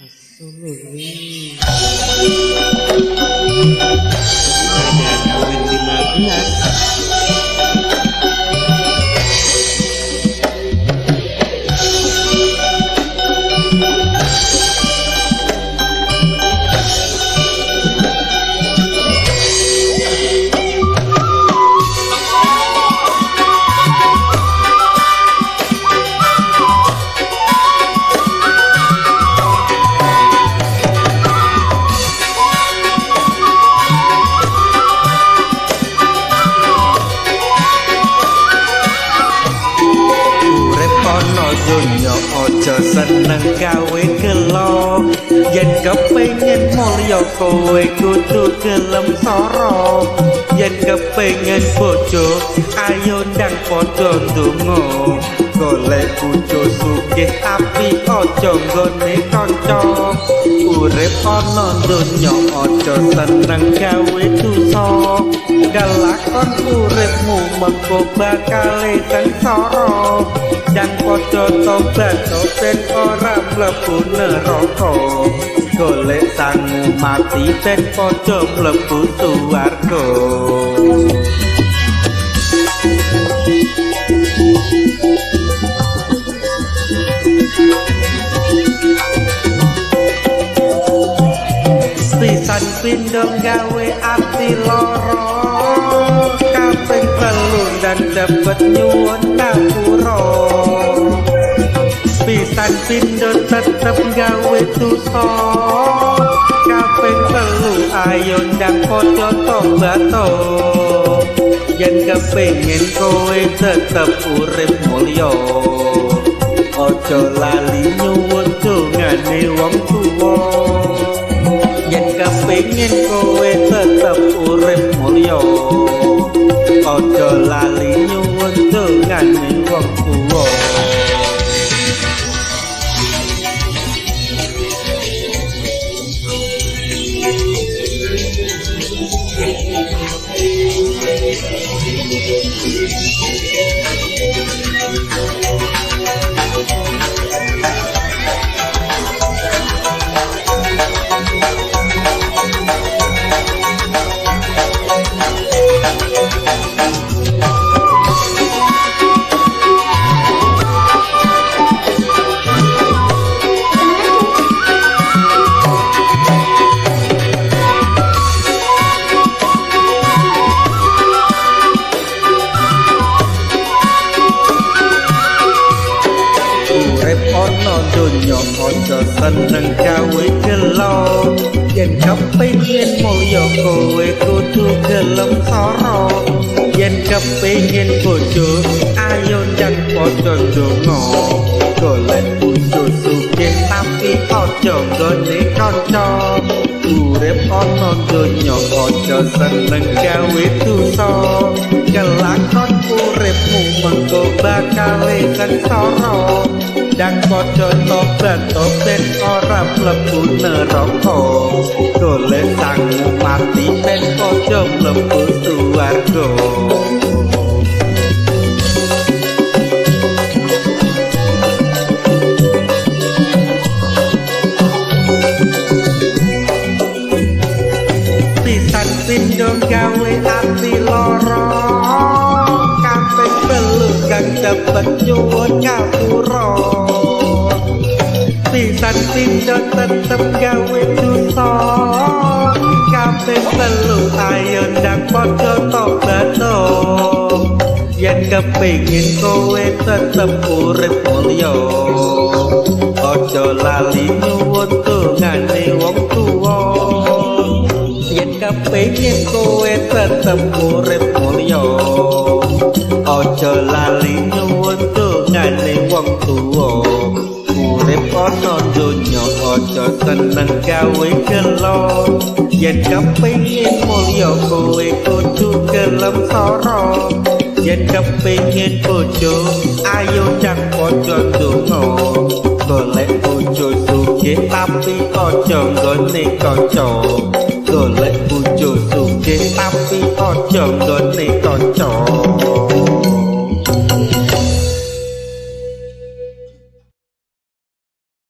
Absolutely. Ada poin 15. Dunya aja seneng gawe gelo yen kepengin mulya kowe kudu gelem sara yen kepengin bojo ayo ndang padha ndonga golek bojo sugih tapi aja nggone kanca urip ana dunya aja seneng gawe dosa galakon uripmu mengko bakal sengsara dan padha tobat ben ora mlebu neraka golek sangu mati ben padha mlebu swarga pisan pindho gawe ati lara kaping telu dan cepet nyuwun kapura pisan pindho tetep gawe dosa kaping telu ayo ndang padha tobat yen kepengin kowe tetep urip mulya aja lali nyuwun dongane wong tuwa yen kepengin kowe tetep urip mulya aja lali nyuwun dongane wong tuwa dunya aja seneng gawe gelo yen kepengin mulya kowe kudu gelem sara yen kepengin bojo ayo ndang padha ndonga golek bojo sugih tapi aja nggone kanca urip ana dunya aja seneng gawe dosa kelakon uripmu mengko bakal sengsara dan padha tobat ben ora mlebu neraka golek sangu mati ben padha mlebu swarga pisan pindho gawe ati lara kaping telu kang cepet nyuwun kapura pisan pindho tetep gawe dosa kaping telu ayo ndang padha tobat yen kepengin kowe tetep urip mulya aja lali nyuwun dongane wong tuwa yen kepengin kowe tetep urip mulya aja lali nyuwun dongane wong tuwa urip ana donya aja seneng gawe gelo yen kepengin mulya kowe kudu gelem sara yen kepengin bojo ayo ndang padha ndonga golek bojo sugih tapi aja nggone kanca golek bojo sugih tapi aja nggone kanca